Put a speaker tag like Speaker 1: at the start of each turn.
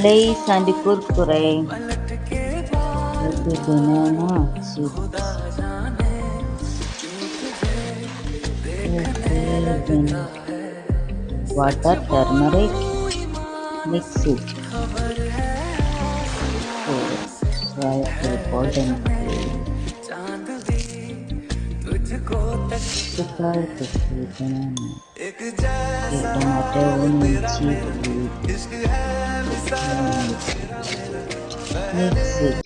Speaker 1: Lays and Kurkure with the banana chips. Okay, then water, turmeric, mix it. So fry the golden food. To fry the food banana. Okay, tomato, onion, chili, mix it.